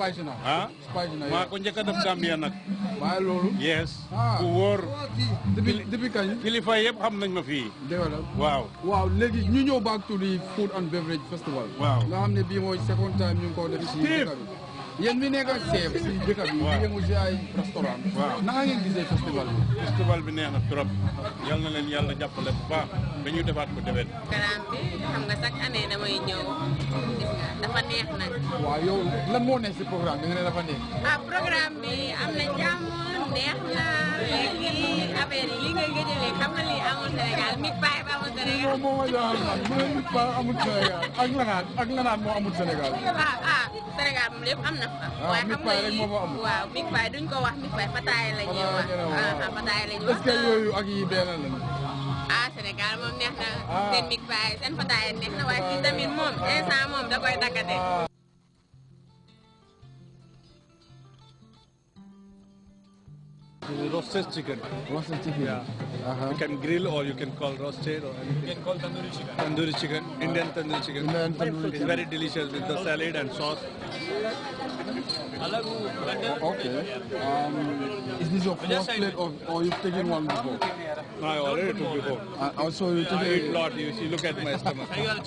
spicy na. Ah? Spicy na. Maa ko njëkk a def Gambia nag. Waaye loolu. Yes. Ah. ku wóor. depuis kañ. kilifa yëpp xam nañ ma fii. dëgg la. waaw. waaw léegi ñu ñëw back to the food and beverage festival. waaw nga xam ne bii mooy second time ñu ngi ko def si dëkk bi. yéen mi nekk chef si dëkk bi. waaw di yëngu si ay restaurant. waaw naka ngeen gisee festival bi. festival bi neex na trop. yal na leen yàlla jàppale bu baax ba ñu defaat ko déwén. programme bi xam nga chaque année damay ñëw dafa neex nag. waaw yow lan moo neex si programme bi nga ne dafa neex. ah programme bi am na jàmm neex na léegi affaire yi li nga gëjëlee xam nga lii amul Sénégal mi paay ba amul Sénégal. moom moo ma jaaxal man mu ne mi paay amul Sénégal ak lanaan moo amul Sénégal. Sénégal moom lépp am na fa. waaye mi paay rek moo fa amul. waaw mi paay duñ ko wax mi paay fataay la ñuy wax. fataay la ñuy wax. est-ce que yooyu ak yi benn lañu. Sénégal moom neex na. seen mi paay seen fataay neex na waaye fii tamit moom instant moom da koy daggate. Roasted chicken. Roasted chicken. Yeah. You can grill or you can call roasted or anything. You can call tandoori chicken. Tandoori chicken, Indian tandoori chicken. Indian tandoori It's very delicious with the salad and sauce. Okay. Is this your first plate or you've taken one before? No, I already took before. Also you I eat a lot. You see, look at my stomach. Yeah,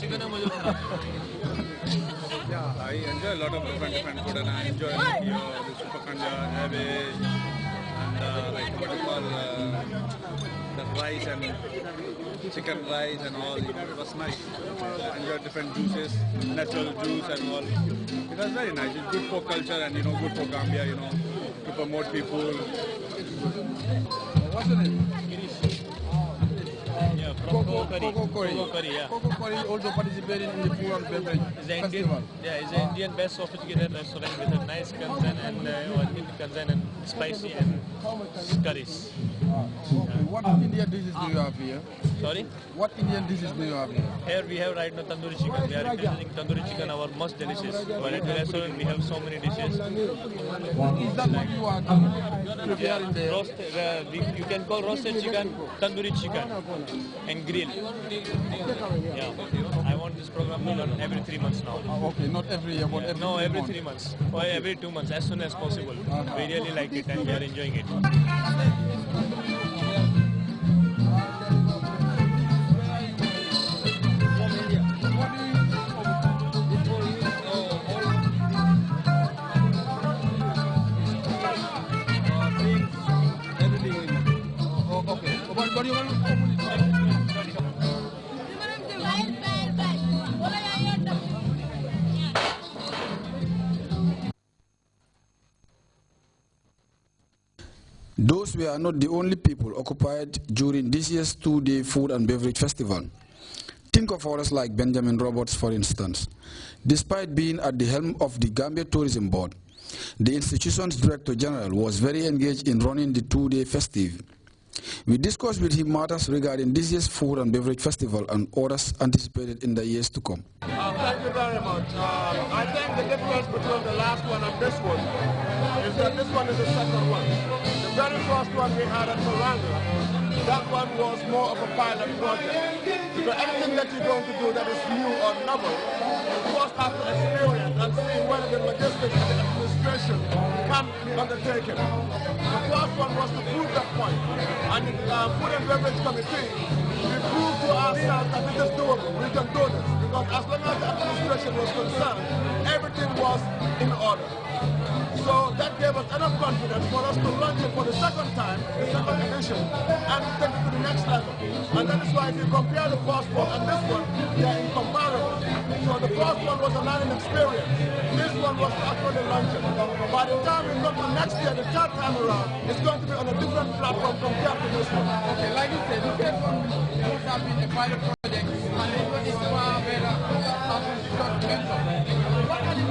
I enjoy a lot of different food and I enjoy the super kanja, cabbage, and like what you call the rice and chicken rice and all. It was nice. I enjoyed different juices, natural juice and all. It was very nice. It's good for culture and good for Gambia, to promote people. What's the name? Coco curry. Yeah. Coco curry also participating in the food and beverage festival. It's an Indian best sophisticated restaurant with a nice kansan and spicy and curries. What Indian dishes do you have here? Sorry? What Indian dishes do you have here? Here we have right now tandoori chicken. We are representing tandoori chicken, our most delicious. But at the restaurant we have so many dishes. Is that what you are preparing there? Roast, you can call roasted chicken, tandoori chicken, and grill. Yeah. I want this program to run every 3 months now. Okay, not every year, but every 3 months. Or every 2 months, as soon as possible. We really like it and we are enjoying it. Those were not the only people occupied during this year's two-day food and beverage festival. Think of others like Benjamin Roberts, for instance. Despite being at the helm of the Gambia Tourism Board, the institution's Director General was very engaged in running the two-day festive. We discussed with him matters regarding this year's food and beverage festival and others anticipated in the years to come. Thank you very much. I think the difference between the last one and this one is that this one is the second one. The very first one we had at Maranga, that one was more of a pilot project. Because anything that you're going to do that is new or novel, you first have to experience and see whether the logistics and the administration can be undertaken. The first one was to prove that point. And the Food and Beverage Committee, we proved to ourselves that it is doable. We can do this. Because as long as the administration was concerned, everything was in order. So that gave us enough confidence for us to launch it for the second time, the second edition, and take it to the next level. And that is why if you compare the first one and this one, they are incomparable. So the first one was a learning experience. This one was to actually launch it. By the time we come to next year, the third time around, it's going to be on a different platform compared to this one. Okay, like you said, the first one must have been a pilot project, and this one is far better. What are the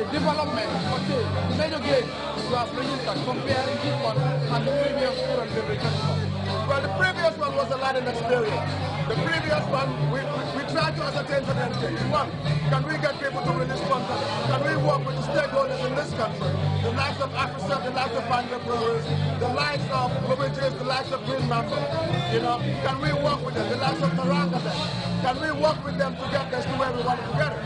development, okay, the major gains you have registered comparing this one and the previous food and beverage festival? Well, the previous one was a learning experience. The previous one, we tried to ascertain certain things. One, can we get people to release content? Can we work with the stakeholders in this country? The likes of Africa, the likes of Bandar Brewers, the likes of Lubiges, the likes of Green Mamba. Can we work with them? The likes of Taranga then? Can we work with them to get this to where we want to get it?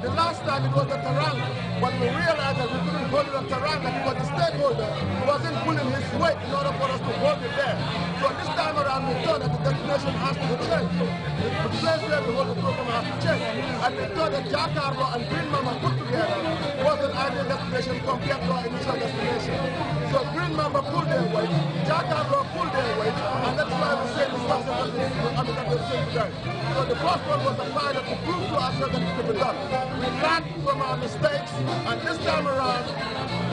The last time it was at Taranga, but we realized that we couldn't hold it at Taranga because the stakeholder wasn't pulling his weight in order for us to hold it there. So this time around we thought that the destination has to change. The place where we hold the program has to change. And we thought that Jakarta and Green Mama put together was an ideal destination compared to our initial destination. So Green Mama pulled their weight, Jakarta pulled their weight, and that's why we say this was the same today. So the first one was a pilot to prove to ourselves that it could be done. We learned from our mistakes, and this time around,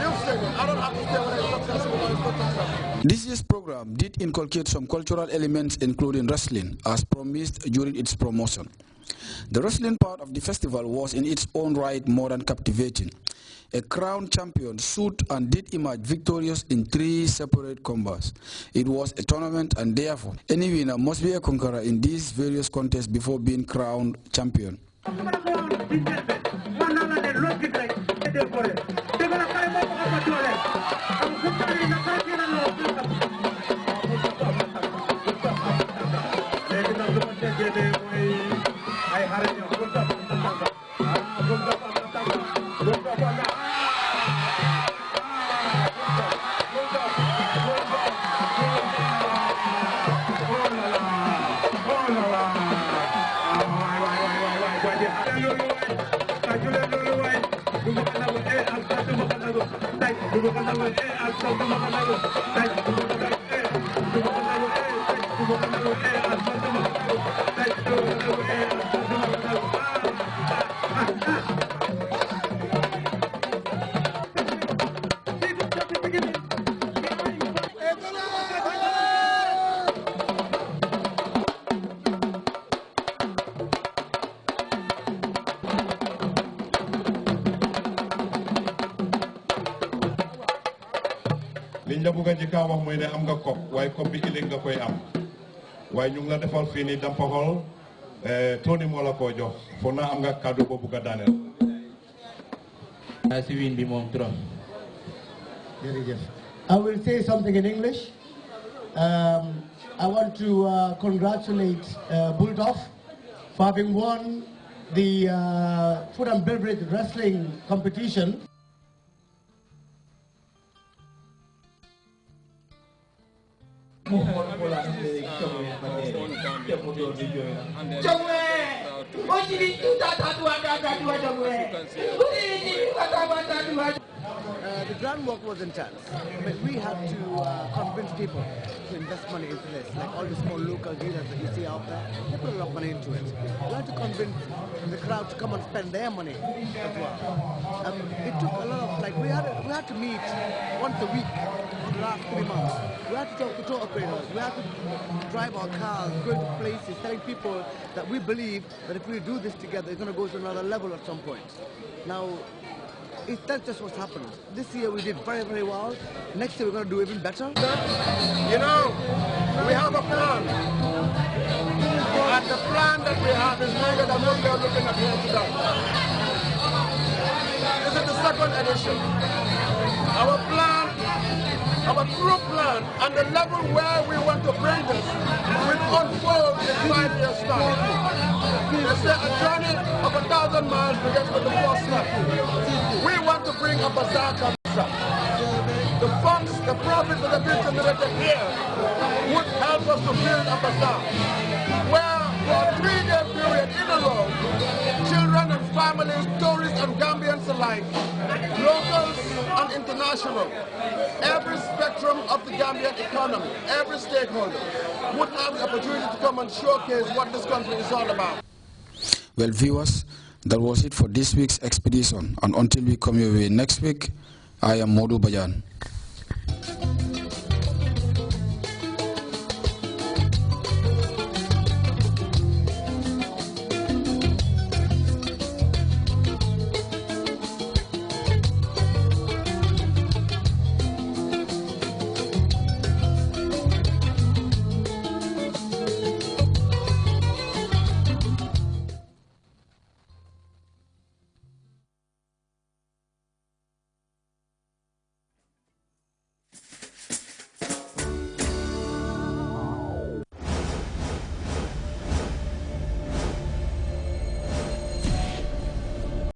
you've said it. I don't have to say whether it's successful or it's not successful. This year's program did inculcate some cultural elements including wrestling as promised during its promotion. The wrestling part of the festival was in its own right more than captivating. A crowned champion stood and did emerge victorious in 3 separate combats. It was a tournament and therefore any winner must be a conqueror in these various contests before being crowned champion. liñ la bëgg a njëkk a wax mooy ne am nga kopp waaye kopp bi ëllëg nga koy am waaye ñu ngi la defal fii nii dampa xool Tony moo la koo jox foog naa am nga kàddu boo bëgg a daaneel. si win bi moom trop. jërëjëf. I will say something in English. I want to congratulate Bulldog for having won the food and beverage wrestling competition. The groundwork was intense. I mean, we had to convince people to invest money into this. Like all the small local dealers that you see out there, they put a lot of money into it. We had to convince the crowd to come and spend their money as well. It took a lot of, like, we had to meet once a week for the last 3 months. We had to talk to tour operators. We had to drive our cars, go to places, telling people that we believe that if we do this together, it's going to go to another level at some point. Now, that's just what's happened. This year we did very, very well. Next year we're going to do even better. You know, we have a plan. And the plan that we have is bigger than what we are looking at here today. This is the 2nd edition. Our plan, our true plan, and the level where we want to bring this will unfold in 5 years' time. They say a journey of 1,000 miles begins with the first step. We want to bring a bazaar concept. The funds, the profits that have been generated here would help us to build a bazaar where for a 3-day period in a row, children and families, tourists and Gambians alike, locals and international, every spectrum of the Gambian economy, every stakeholder would have the opportunity to come and showcase what this country is all about. Well, viewers, that was it for this week's expedition, and until we come your way next week, I am Modu Bajan.